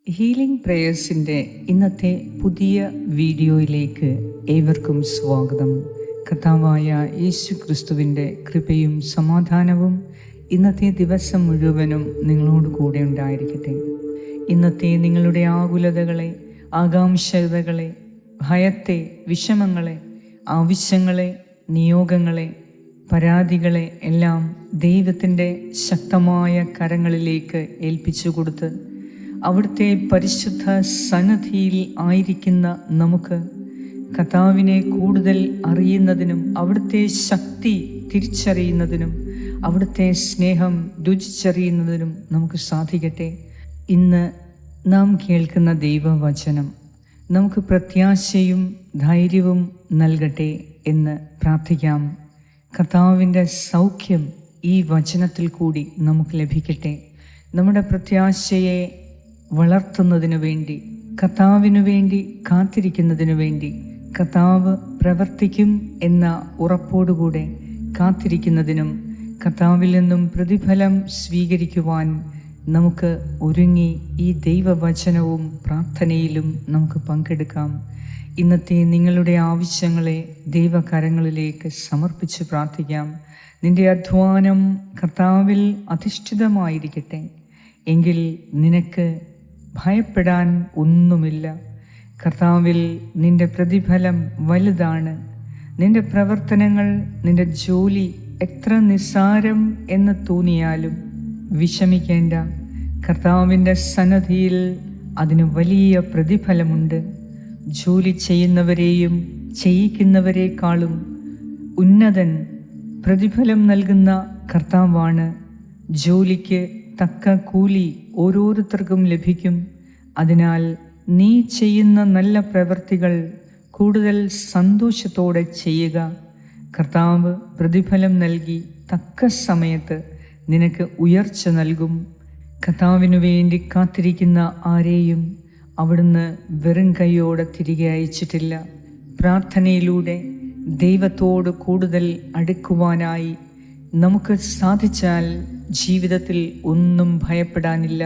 Healing പ്രേയേഴ്സിൻ്റെ ഇന്നത്തെ പുതിയ വീഡിയോയിലേക്ക് ഏവർക്കും സ്വാഗതം. കർത്താവായ യേശു ക്രിസ്തുവിൻ്റെ കൃപയും സമാധാനവും ഇന്നത്തെ ദിവസം മുഴുവനും നിങ്ങളോട് കൂടെ ഉണ്ടായിരിക്കട്ടെ. ഇന്നത്തെ നിങ്ങളുടെ ആകുലതകളെ, ആകാംക്ഷതകളെ, ഭയത്തെ, വിഷമങ്ങളെ, ആവശ്യങ്ങളെ, നിയോഗങ്ങളെ, പരാതികളെ എല്ലാം ദൈവത്തിൻ്റെ ശക്തമായ കരങ്ങളിലേക്ക് ഏൽപ്പിച്ചു കൊടുത്ത് അവിടുത്തെ പരിശുദ്ധ സന്നിധിയിൽ ആയിരിക്കുന്ന നമുക്ക് കർത്താവിനെ കൂടുതൽ അറിയുന്നതിനും അവിടുത്തെ ശക്തി തിരിച്ചറിയുന്നതിനും അവിടുത്തെ സ്നേഹം രുചിച്ചറിയുന്നതിനും നമുക്ക് സാധിക്കട്ടെ. ഇന്ന് നാം കേൾക്കുന്ന ദൈവവചനം നമുക്ക് പ്രത്യാശയും ധൈര്യവും നൽകട്ടെ എന്ന് പ്രാർത്ഥിക്കാം. കർത്താവിൻ്റെ സൗഖ്യം ഈ വചനത്തിൽ കൂടി നമുക്ക് ലഭിക്കട്ടെ. നമ്മുടെ പ്രത്യാശയെ വളർത്തുന്നതിനു വേണ്ടി, കർത്താവിനു വേണ്ടി കാത്തിരിക്കുന്നതിനു വേണ്ടി, കർത്താവ് പ്രവർത്തിക്കും എന്ന ഉറപ്പോടുകൂടെ കാത്തിരിക്കുന്നതിനും കർത്താവിൽ നിന്നും പ്രതിഫലം സ്വീകരിക്കുവാൻ നമുക്ക് ഒരുങ്ങി ഈ ദൈവവചനവും പ്രാർത്ഥനയിലും നമുക്ക് പങ്കെടുക്കാം. ഇന്നത്തെ നിങ്ങളുടെ ആവശ്യങ്ങളെ ദൈവകരങ്ങളിലേക്ക് സമർപ്പിച്ച് പ്രാർത്ഥിക്കാം. നിന്റെ അധ്വാനം കർത്താവിൽ അധിഷ്ഠിതമായിരിക്കട്ടെ. എങ്കിൽ നിനക്ക് ഭയപ്പെടാൻ ഒന്നുമില്ല. കർത്താവിൽ നിന്റെ പ്രതിഫലം വലുതാണ്. നിന്റെ പ്രവർത്തനങ്ങൾ, നിന്റെ ജോലി എത്ര നിസ്സാരം എന്ന് തോന്നിയാലും വിഷമിക്കേണ്ട. കർത്താവിൻ്റെ സന്നിധിയിൽ അതിന് വലിയ പ്രതിഫലമുണ്ട്. ജോലി ചെയ്യുന്നവരെയും ചെയ്യിക്കുന്നവരെക്കാളും ഉന്നതൻ പ്രതിഫലം നൽകുന്ന കർത്താവാണ്. ജോലിക്ക് തക്ക കൂലി ഓരോരുത്തർക്കും ലഭിക്കും. അതിനാൽ നീ ചെയ്യുന്ന നല്ല പ്രവൃത്തികൾ കൂടുതൽ സന്തോഷത്തോടെ ചെയ്യുക. കർത്താവ് പ്രതിഫലം നൽകി തക്ക സമയത്ത് നിനക്ക് ഉയർച്ച നൽകും. കർത്താവിനു വേണ്ടി കാത്തിരിക്കുന്ന ആരെയും അവിടുന്ന് വെറും കൈയോടെ തിരികെ അയച്ചിട്ടില്ല. പ്രാർത്ഥനയിലൂടെ ദൈവത്തോട് കൂടുതൽ അടുക്കുവാനായി നമുക്ക് സാധിച്ചാൽ ജീവിതത്തിൽ ഒന്നും ഭയപ്പെടാനില്ല.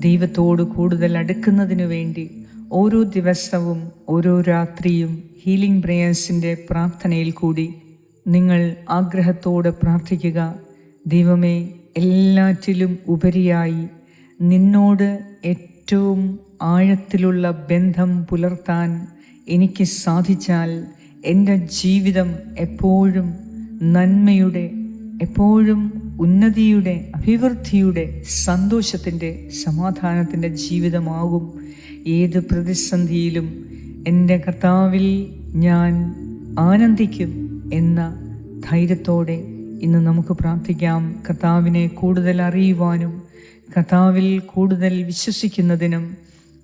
ദൈവത്തോട് കൂടുതൽ അടുക്കുന്നതിനു വേണ്ടി ഓരോ ദിവസവും ഓരോ രാത്രിയും ഹീലിംഗ് പ്രേയേഴ്സിൻ്റെ പ്രാർത്ഥനയിൽ കൂടി നിങ്ങൾ ആഗ്രഹത്തോടെ പ്രാർത്ഥിക്കുക. ദൈവമേ, എല്ലാറ്റിലും ഉപരിയായി നിന്നോട് ഏറ്റവും ആഴത്തിലുള്ള ബന്ധം പുലർത്താൻ എനിക്ക് സാധിച്ചാൽ എൻ്റെ ജീവിതം എപ്പോഴും നന്മയുടെ, എപ്പോഴും ഉന്നതിയുടെ, അഭിവൃദ്ധിയുടെ, സന്തോഷത്തിൻ്റെ, സമാധാനത്തിൻ്റെ ജീവിതമാകും. ഏത് പ്രതിസന്ധിയിലും എൻ്റെ കർത്താവിൽ ഞാൻ ആനന്ദിക്കും എന്ന ധൈര്യത്തോടെ ഇന്ന് നമുക്ക് പ്രാർത്ഥിക്കാം. കർത്താവിനെ കൂടുതൽ അറിയുവാനും കർത്താവിൽ കൂടുതൽ വിശ്വസിക്കുന്നതിനും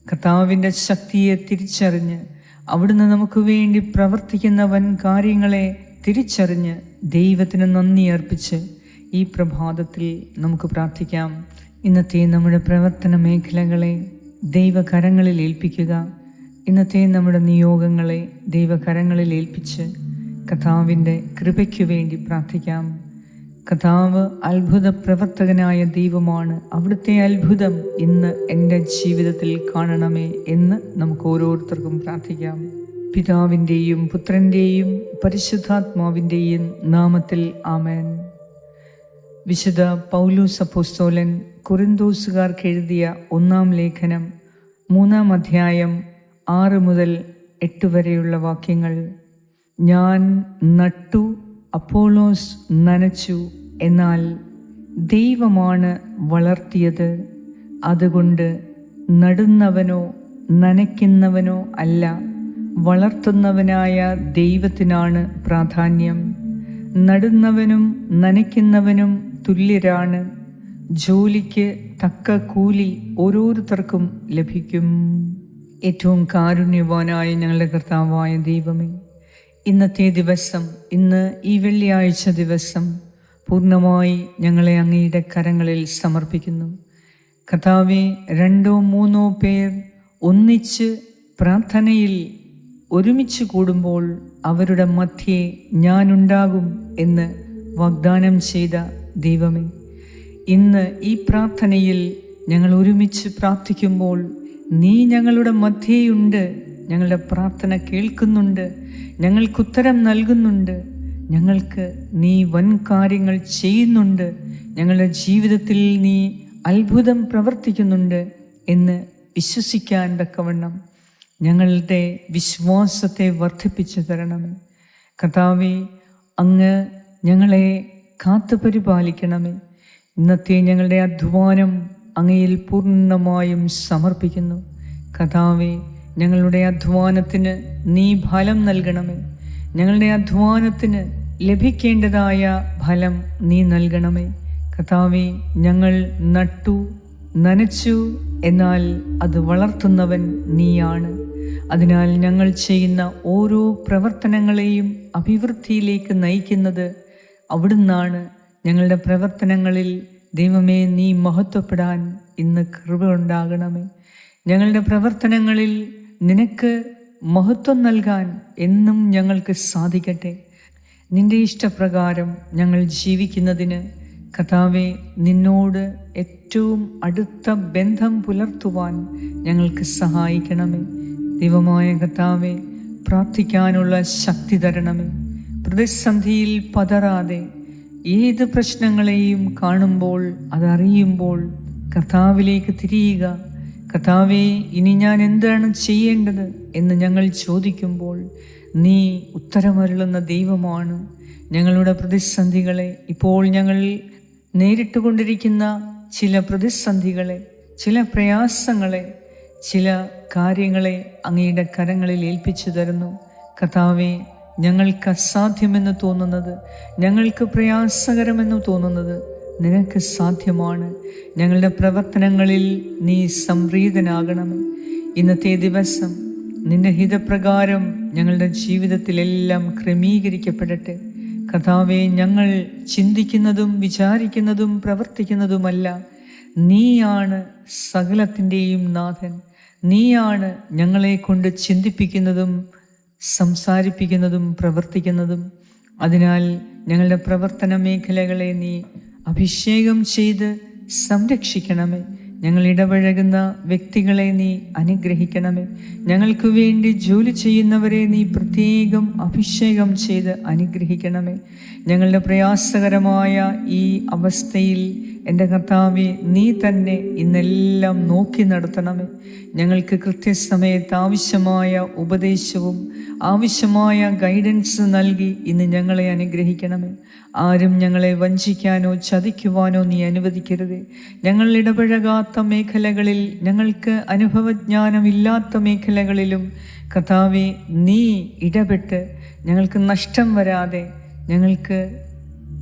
കർത്താവിൻ്റെ ശക്തിയെ തിരിച്ചറിഞ്ഞ് അവിടുന്ന് നമുക്ക് വേണ്ടി പ്രവർത്തിക്കുന്ന വൻ കാര്യങ്ങളെ തിരിച്ചറിഞ്ഞ് ദൈവത്തിന് നന്ദി അർപ്പിച്ച് ഈ പ്രഭാതത്തിൽ നമുക്ക് പ്രാർത്ഥിക്കാം. ഇന്നത്തെ നമ്മുടെ പ്രവർത്തന മേഖലകളെ ദൈവകരങ്ങളിൽ ഏൽപ്പിക്കുക. ഇന്നത്തെ നമ്മുടെ നിയോഗങ്ങളെ ദൈവകരങ്ങളിൽ ഏൽപ്പിച്ച് കർത്താവിൻ്റെ കൃപയ്ക്കു വേണ്ടി പ്രാർത്ഥിക്കാം. കർത്താവ് അത്ഭുത പ്രവർത്തകനായ ദൈവമാണ്. അവിടുത്തെ അത്ഭുതം ഇന്ന് എൻ്റെ ജീവിതത്തിൽ കാണണമേ എന്ന് നമുക്ക് ഓരോരുത്തർക്കും പ്രാർത്ഥിക്കാം. പിതാവിൻ്റെയും പുത്രൻ്റെയും പരിശുദ്ധാത്മാവിൻ്റെയും നാമത്തിൽ ആമേൻ. വിശുദ്ധ പൗലോസ് അപ്പോസ്തലൻ കൊരിന്തോസുകാർക്ക് എഴുതിയ 1-ാം ലേഖനം 3-ാം അധ്യായം 6 മുതൽ 8 വരെയുള്ള വാക്യങ്ങൾ. ഞാൻ നട്ടു, അപ്പോളോസ് നനച്ചു, എന്നാൽ ദൈവമാണ് വളർത്തിയത്. അതുകൊണ്ട് നടുന്നവനോ നനയ്ക്കുന്നവനോ അല്ല, വളർത്തുന്നവനായ ദൈവത്തിനാണ് പ്രാധാന്യം. നടുന്നവനും നനയ്ക്കുന്നവനും തുല്യരാണ്. ജോലിക്ക് തക്ക കൂലി ഓരോരുത്തർക്കും ലഭിക്കും. ഏറ്റവും കാരുണ്യവാനായ ഞങ്ങളുടെ കർത്താവായ ദൈവമേ, ഇന്നത്തെ ദിവസം, ഇന്ന് ഈ വെള്ളിയാഴ്ച ദിവസം പൂർണ്ണമായി ഞങ്ങളെ അങ്ങയുടെ കരങ്ങളിൽ സമർപ്പിക്കുന്നു. കർത്താവേ, 2-3 പേർ ഒന്നിച്ച് പ്രാർത്ഥനയിൽ ഒരുമിച്ച് കൂടുമ്പോൾ അവരുടെ മധ്യേ ഞാനുണ്ടാകും എന്ന് വാഗ്ദാനം ചെയ്ത ദൈവമേ, ഇന്ന് ഈ പ്രാർത്ഥനയിൽ ഞങ്ങൾ ഒരുമിച്ച് പ്രാർത്ഥിക്കുമ്പോൾ നീ ഞങ്ങളുടെ മധ്യേയുണ്ട്. ഞങ്ങളുടെ പ്രാർത്ഥന കേൾക്കുന്നുണ്ട്, ഞങ്ങൾക്കുത്തരം നൽകുന്നുണ്ട്. ഞങ്ങൾക്ക് നീ വൻ കാര്യങ്ങൾ ചെയ്യുന്നുണ്ട്, ഞങ്ങളുടെ ജീവിതത്തിൽ നീ അത്ഭുതം പ്രവർത്തിക്കുന്നുണ്ട് എന്ന് വിശ്വസിക്കാൻ തക്കവണ്ണം ഞങ്ങളുടെ വിശ്വാസത്തെ വർദ്ധിപ്പിച്ചു തരണമേ. കർത്താവേ, അങ്ങ് ഞങ്ങളെ കാത്തുപരിപാലിക്കണമേ. ഇന്നത്തെ ഞങ്ങളുടെ അധ്വാനം അങ്ങയിൽ പൂർണ്ണമായും സമർപ്പിക്കുന്നു. കർത്താവേ, ഞങ്ങളുടെ അധ്വാനത്തിന് നീ ഫലം നൽകണമേ. ഞങ്ങളുടെ അധ്വാനത്തിന് ലഭിക്കേണ്ടതായ ഫലം നീ നൽകണമേ. കർത്താവേ, ഞങ്ങൾ നട്ടു നനച്ചു, എന്നാൽ അത് വളർത്തുന്നവൻ നീയാണ്. അതിനാൽ ഞങ്ങൾ ചെയ്യുന്ന ഓരോ പ്രവർത്തനങ്ങളെയും അഭിവൃദ്ധിയിലേക്ക് നയിക്കുന്നത് അവിടുന്നാണ്. ഞങ്ങളുടെ പ്രവർത്തനങ്ങളിൽ ദൈവമേ, നീ മഹത്വപ്പെടാൻ ഇന്ന് കൃപ ഉണ്ടാകണമേ. ഞങ്ങളുടെ പ്രവർത്തനങ്ങളിൽ നിനക്ക് മഹത്വം നൽകാൻ എന്നും ഞങ്ങൾക്ക് സാധിക്കട്ടെ. നിന്റെ ഇഷ്ടപ്രകാരം ഞങ്ങൾ ജീവിക്കുന്നതിന് കർത്താവേ, നിന്നോട് ഏറ്റവും അടുത്ത ബന്ധം പുലർത്തുവാൻ ഞങ്ങൾക്ക് സഹായിക്കണമേ. ദൈവമായ കർത്താവേ, പ്രാർത്ഥിക്കാനുള്ള ശക്തി തരണമേ. പ്രതിസന്ധിയിൽ പതറാതെ ഏത് പ്രശ്നങ്ങളെയും കാണുമ്പോൾ അതറിയുമ്പോൾ കർത്താവിലേക്ക് തിരിയുക. കർത്താവേ, ഇനി ഞാൻ എന്താണ് ചെയ്യേണ്ടത് എന്ന് ഞങ്ങൾ ചോദിക്കുമ്പോൾ നീ ഉത്തരമരുളുന്ന ദൈവമാണ്. ഞങ്ങളുടെ പ്രതിസന്ധികളെ, ഇപ്പോൾ ഞങ്ങൾ നേരിട്ടുകൊണ്ടിരിക്കുന്ന ചില പ്രതിസന്ധികളെ, ചില പ്രയാസങ്ങളെ, ചില കാര്യങ്ങളെ അങ്ങയുടെ കരങ്ങളിൽ ഏൽപ്പിച്ചു തരുന്നു. കർത്താവേ, ഞങ്ങൾക്ക് അസാധ്യമെന്ന് തോന്നുന്നത്, ഞങ്ങൾക്ക് പ്രയാസകരമെന്ന് തോന്നുന്നത് നിനക്ക് സാധ്യമാണ്. ഞങ്ങളുടെ പ്രവർത്തനങ്ങളിൽ നീ സംപ്രീതനാകണമേ. ഇന്നത്തെ ദിവസം നിന്റെ ഹിതപ്രകാരം ഞങ്ങളുടെ ജീവിതത്തിലെല്ലാം ക്രമീകരിക്കപ്പെടട്ടെ. കർത്താവേ, ഞങ്ങൾ ചിന്തിക്കുന്നതും വിചാരിക്കുന്നതും പ്രവർത്തിക്കുന്നതുമല്ല, നീയാണ് സകലത്തിൻ്റെയും നാഥൻ. നീയാണ് ഞങ്ങളെ കൊണ്ട് ചിന്തിപ്പിക്കുന്നതും സംസാരിപ്പിക്കുന്നതും പ്രവർത്തിക്കുന്നതും. അതിനാൽ ഞങ്ങളുടെ പ്രവർത്തന മേഖലകളെ നീ അഭിഷേകം ചെയ്ത് സംരക്ഷിക്കണമേ. ഞങ്ങൾ ഇടപഴകുന്ന വ്യക്തികളെ നീ അനുഗ്രഹിക്കണമേ. ഞങ്ങൾക്ക് വേണ്ടി ജോലി ചെയ്യുന്നവരെ നീ പ്രത്യേകം അഭിഷേകം ചെയ്ത് അനുഗ്രഹിക്കണമേ. ഞങ്ങളുടെ പ്രയാസകരമായ ഈ അവസ്ഥയിൽ എൻ്റെ കർത്താവേ, നീ തന്നെ ഇന്നെല്ലാം നോക്കി നടത്തണമേ. ഞങ്ങൾക്ക് കൃത്യസമയത്ത് ആവശ്യമായ ഉപദേശവും ആവശ്യമായ ഗൈഡൻസ് നൽകി ഇന്ന് ഞങ്ങളെ അനുഗ്രഹിക്കണമേ. ആരും ഞങ്ങളെ വഞ്ചിക്കാനോ ചതിക്കുവാനോ നീ അനുവദിക്കരുതേ. ഞങ്ങൾ ഇടപഴകാത്ത മേഖലകളിൽ, ഞങ്ങൾക്ക് അനുഭവജ്ഞാനമില്ലാത്ത മേഖലകളിലും കർത്താവേ, നീ ഇടപെട്ട് ഞങ്ങൾക്ക് നഷ്ടം വരാതെ, ഞങ്ങൾക്ക്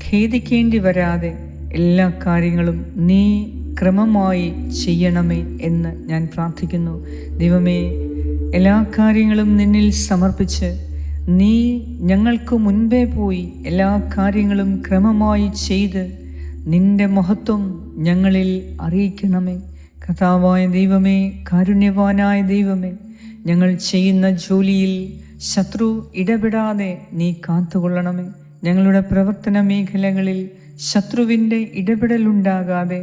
ഖേദിക്കേണ്ടി വരാതെ എല്ലാ കാര്യങ്ങളും നീ ക്രമമായി ചെയ്യണമേ എന്ന് ഞാൻ പ്രാർത്ഥിക്കുന്നു. ദൈവമേ, എല്ലാ കാര്യങ്ങളും നിന്നിൽ സമർപ്പിച്ച് നീ ഞങ്ങൾക്ക് മുൻപേ പോയി എല്ലാ കാര്യങ്ങളും ക്രമമായി ചെയ്ത് നിന്റെ മഹത്വം ഞങ്ങളിൽ അറിയിക്കണമേ. കർത്താവായ ദൈവമേ, കാരുണ്യവാനായ ദൈവമേ, ഞങ്ങൾ ചെയ്യുന്ന ജോലിയിൽ ശത്രു ഇടപെടാതെ നീ കാത്തുകൊള്ളണമേ. ഞങ്ങളുടെ പ്രവർത്തന മേഖലകളിൽ ശത്രുവിൻ്റെ ഇടപെടലുണ്ടാകാതെ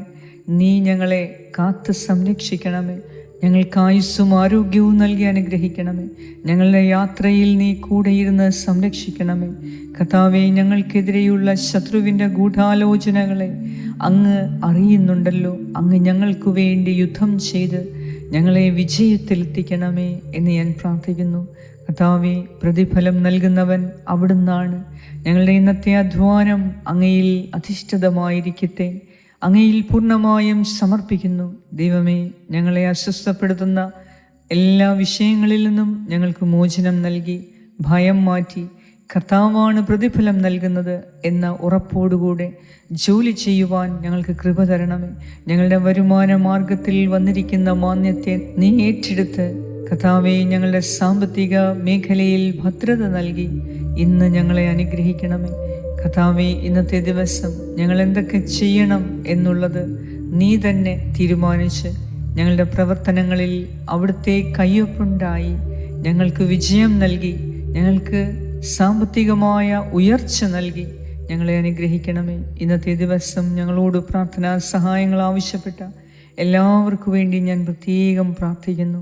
നീ ഞങ്ങളെ കാത്ത് സംരക്ഷിക്കണമേ. ഞങ്ങൾക്ക് ആയുസ്സും ആരോഗ്യവും നൽകി അനുഗ്രഹിക്കണമേ. ഞങ്ങളുടെ യാത്രയിൽ നീ കൂടെയിരുന്ന് സംരക്ഷിക്കണമേ. കർത്താവേ, ഞങ്ങൾക്കെതിരെയുള്ള ശത്രുവിൻ്റെ ഗൂഢാലോചനകളെ അങ്ങ് അറിയുന്നുണ്ടല്ലോ. അങ്ങ് ഞങ്ങൾക്ക് വേണ്ടി യുദ്ധം ചെയ്ത് ഞങ്ങളെ വിജയത്തിലെത്തിക്കണമേ എന്ന് ഞാൻ പ്രാർത്ഥിക്കുന്നു. കർത്താവേ, പ്രതിഫലം നൽകുന്നവൻ അവിടുന്നാണ്. ഞങ്ങളുടെ ഇന്നത്തെ അധ്വാനം അങ്ങയിൽ അധിഷ്ഠിതമായിരിക്കട്ടെ. അങ്ങയിൽ പൂർണ്ണമായും സമർപ്പിക്കുന്നു. ദൈവമേ, ഞങ്ങളെ അസ്വസ്ഥപ്പെടുത്തുന്ന എല്ലാ വിഷയങ്ങളിൽ നിന്നും ഞങ്ങൾക്ക് മോചനം നൽകി ഭയം മാറ്റി കർത്താവാണ് പ്രതിഫലം നൽകുന്നത് എന്ന ഉറപ്പോടുകൂടെ ജോലി ചെയ്യുവാൻ ഞങ്ങൾക്ക് കൃപ തരണമേ. ഞങ്ങളുടെ വരുമാന മാർഗത്തിൽ വന്നിരിക്കുന്ന മാന്യത്തെ നീ ഏറ്റെടുത്ത് കർത്താവേ, ഞങ്ങളുടെ സാമ്പത്തിക മേഖലയിൽ ഭദ്രത നൽകി ഇന്ന് ഞങ്ങളെ അനുഗ്രഹിക്കണമേ. കർത്താവേ, ഇന്നത്തെ ദിവസം ഞങ്ങൾ എന്തൊക്കെ ചെയ്യണം എന്നുള്ളത് നീ തന്നെ തീരുമാനിച്ച് ഞങ്ങളുടെ പ്രവർത്തനങ്ങളിൽ അവിടുത്തെ കയ്യൊപ്പുണ്ടായി ഞങ്ങൾക്ക് വിജയം നൽകി, ഞങ്ങൾക്ക് സാമ്പത്തികമായ ഉയർച്ച നൽകി ഞങ്ങളെ അനുഗ്രഹിക്കണമേ. ഇന്നത്തെ ദിവസം ഞങ്ങളോട് പ്രാർത്ഥനാ സഹായങ്ങൾ ആവശ്യപ്പെട്ട എല്ലാവർക്കും വേണ്ടി ഞാൻ പ്രത്യേകം പ്രാർത്ഥിക്കുന്നു.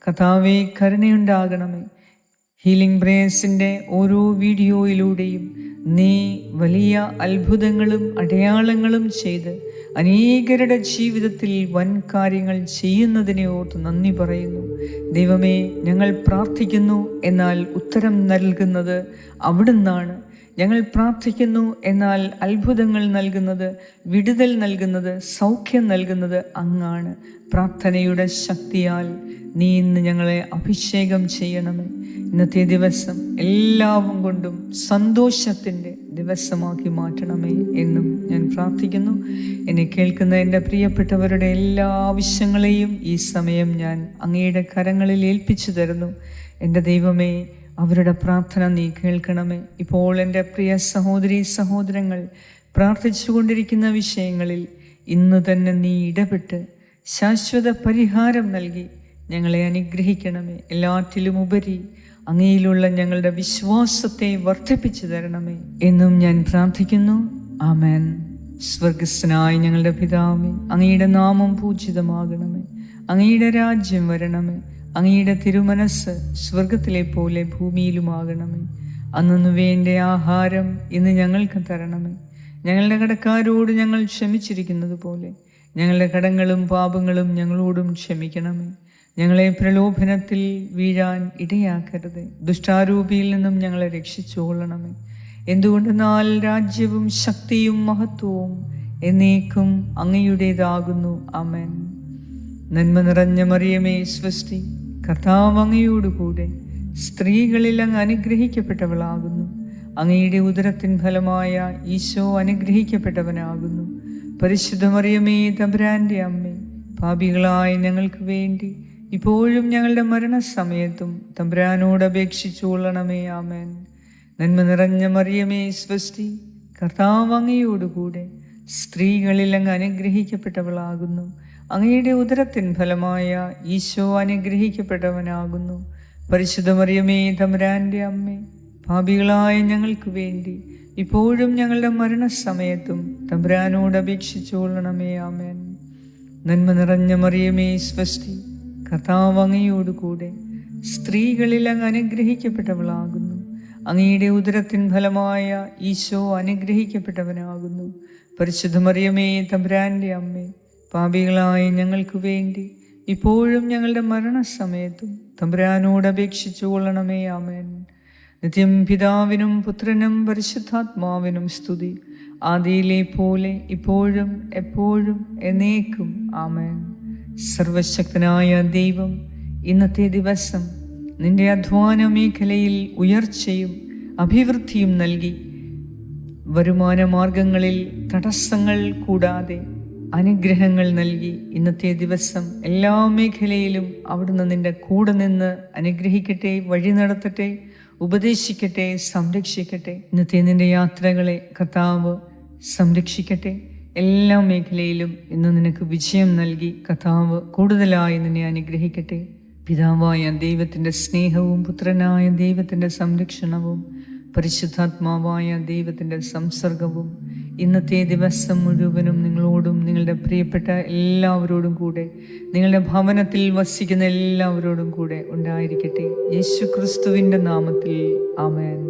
കർത്താവേ, കരുണയുണ്ടാകണമേ. ഹീലിംഗ് പ്രേയേഴ്സിൻ്റെ ഓരോ വീഡിയോയിലൂടെയും നീ വലിയ അത്ഭുതങ്ങളും അടയാളങ്ങളും ചെയ്ത് അനേകരുടെ ജീവിതത്തിൽ വൻ കാര്യങ്ങൾ ചെയ്യുന്നതിനെ ഓർത്ത് നന്ദി പറയുന്നു. ദൈവമേ, ഞങ്ങൾ പ്രാർത്ഥിക്കുന്നു, എന്നാൽ ഉത്തരം നൽകുന്നത് അവിടുന്നാണ്. ഞങ്ങൾ പ്രാർത്ഥിക്കുന്നു, എന്നാൽ അത്ഭുതങ്ങൾ നൽകുന്നത്, വിടുതൽ നൽകുന്നത്, സൗഖ്യം നൽകുന്നത് അങ്ങാണ്. പ്രാർത്ഥനയുടെ ശക്തിയാൽ നീ ഇന്ന് ഞങ്ങളെ അഭിഷേകം ചെയ്യണമേ. ഇന്നത്തെ ദിവസം എല്ലാവരും കൊണ്ടും സന്തോഷത്തിൻ്റെ ദിവസമാക്കി മാറ്റണമേ എന്നും ഞാൻ പ്രാർത്ഥിക്കുന്നു. എന്നെ കേൾക്കുന്ന എൻ്റെ പ്രിയപ്പെട്ടവരുടെ എല്ലാ ആവശ്യങ്ങളെയും ഈ സമയം ഞാൻ അങ്ങയുടെ കരങ്ങളിൽ ഏൽപ്പിച്ചു തരുന്നു. എൻ്റെ ദൈവമേ, അവരുടെ പ്രാർത്ഥന നീ കേൾക്കണമേ. ഇപ്പോൾ എൻ്റെ പ്രിയ സഹോദരീ സഹോദരങ്ങൾ പ്രാർത്ഥിച്ചു കൊണ്ടിരിക്കുന്ന വിഷയങ്ങളിൽ ഇന്ന് തന്നെ നീ ഇടപെട്ട് ശാശ്വത പരിഹാരം നൽകി ഞങ്ങളെ അനുഗ്രഹിക്കണമേ. എല്ലാറ്റിലും ഉപരി അങ്ങയിലുള്ള ഞങ്ങളുടെ വിശ്വാസത്തെ വർദ്ധിപ്പിച്ചു തരണമേ എന്നും ഞാൻ പ്രാർത്ഥിക്കുന്നു. ആമേൻ. സ്വർഗസ്ഥനായ ഞങ്ങളുടെ പിതാവേ, അങ്ങയുടെ നാമം പൂജിതമാകണമേ. അങ്ങയുടെ രാജ്യം വരണമേ. അങ്ങയുടെ തിരുമനസ് സ്വർഗത്തിലെ പോലെ ഭൂമിയിലുമാകണമേ. അന്നു വേണ്ട ആഹാരം ഇന്ന് ഞങ്ങൾക്ക് തരണമേ. ഞങ്ങളുടെ കടക്കാരോട് ഞങ്ങൾ ക്ഷമിച്ചിരിക്കുന്നത് പോലെ ഞങ്ങളുടെ കടങ്ങളും പാപങ്ങളും ഞങ്ങളോടും ക്ഷമിക്കണമേ. ഞങ്ങളെ പ്രലോഭനത്തിൽ വീഴാൻ ഇടയാക്കരുത്. ദുഷ്ടാരൂപിയിൽ നിന്നും ഞങ്ങളെ രക്ഷിച്ചുകൊള്ളണമേ. എന്തുകൊണ്ടെന്നാൽ രാജ്യവും ശക്തിയും മഹത്വവും എന്നേക്കും അങ്ങയുടേതാകുന്നു. ആമേൻ. നന്മ നിറഞ്ഞ മറിയമേ, സ്വസ്തി, കർത്താവ് അങ്ങയോടുകൂടെ സ്ത്രീകളിൽ അങ്ങ് അനുഗ്രഹിക്കപ്പെട്ടവളാകുന്നു. അങ്ങയുടെ ഉദരത്തിൻ ഫലമായ ഈശോ അനുഗ്രഹിക്കപ്പെട്ടവനാകുന്നു. പരിശുദ്ധ മറിയമേ, തമ്പുരാന്റെ അമ്മേ, പാപികളായ ഞങ്ങൾക്ക് വേണ്ടി ഇപ്പോഴും ഞങ്ങളുടെ മരണസമയത്തും തമ്പുരാനോട് അപേക്ഷിച്ചുകൊള്ളണമേ. ആമേൻ. നന്മ നിറഞ്ഞ മറിയമേ, സ്വസ്തി, കർത്താവ് അങ്ങയോടുകൂടെ സ്ത്രീകളിൽ അങ്ങ് അനുഗ്രഹിക്കപ്പെട്ടവളാകുന്നു. അങ്ങയുടെ ഉദരത്തിൻ ഫലമായ ഈശോ അനുഗ്രഹിക്കപ്പെട്ടവനാകുന്നു. പരിശുദ്ധ മറിയമേ, തമ്പുരാന്റെ അമ്മേ, പാപികളായ ഞങ്ങൾക്ക് വേണ്ടി ഇപ്പോഴും ഞങ്ങളുടെ മരണസമയത്തും തമ്പുരാനോട് അപേക്ഷിച്ചുകൊള്ളണമേ. ആമേൻ. നന്മ നിറഞ്ഞ മറിയമേ, സ്വസ്തി, കർത്താവ് അങ്ങയോടുകൂടെ സ്ത്രീകളിൽ അങ്ങ് അനുഗ്രഹിക്കപ്പെട്ടവളാകുന്നു. അങ്ങയുടെ ഉദരത്തിൻ ഫലമായ ഈശോ അനുഗ്രഹിക്കപ്പെട്ടവനാകുന്നു. പരിശുദ്ധ മറിയമേ, തമ്പുരാന്റെ അമ്മേ, പാപികളായ ഞങ്ങൾക്ക് വേണ്ടി ഇപ്പോഴും ഞങ്ങളുടെ മരണസമയത്തും തമ്പുരാനോട് അപേക്ഷിച്ചു കൊള്ളണമേ. ആമേൻ. നിത്യം പിതാവിനും പുത്രനും പരിശുദ്ധാത്മാവിനും സ്തുതി, ആദിയിലെ പോലെ ഇപ്പോഴും എപ്പോഴും എന്നേക്കും. ആമേൻ. സർവശക്തനായ ദൈവം ഇന്നത്തെ ദിവസം നിന്റെ അധ്വാന മേഖലയിൽ ഉയർച്ചയും അഭിവൃദ്ധിയും നൽകി വരുമാന മാർഗങ്ങളിൽ തടസ്സങ്ങൾ കൂടാതെ അനുഗ്രഹങ്ങൾ നൽകി ഇന്നത്തെ ദിവസം എല്ലാ മേഖലയിലും അവിടുന്ന് നിന്റെ കൂടെ നിന്ന് അനുഗ്രഹിക്കട്ടെ, വഴി നടത്തട്ടെ, ഉപദേശിക്കട്ടെ, സംരക്ഷിക്കട്ടെ. ഇന്നത്തെ നിന്റെ യാത്രകളെ കർത്താവ് സംരക്ഷിക്കട്ടെ. എല്ലാ മേഖലയിലും ഇന്ന് നിനക്ക് വിജയം നൽകി കർത്താവ് കൂടുതലായി നിന്നെ അനുഗ്രഹിക്കട്ടെ. പിതാവായ ദൈവത്തിൻ്റെ സ്നേഹവും പുത്രനായ ദൈവത്തിൻ്റെ സംരക്ഷണവും പരിശുദ്ധാത്മാവായ ദൈവത്തിൻ്റെ സംസർഗവും ഇന്നത്തെ ദിവസം മുഴുവനും നിങ്ങളോടും നിങ്ങളുടെ പ്രിയപ്പെട്ട എല്ലാവരോടും കൂടെ, നിങ്ങളുടെ ഭവനത്തിൽ വസിക്കുന്ന എല്ലാവരോടും കൂടെ ഉണ്ടായിരിക്കട്ടെ. യേശു ക്രിസ്തുവിൻ്റെ നാമത്തിൽ. ആമേൻ.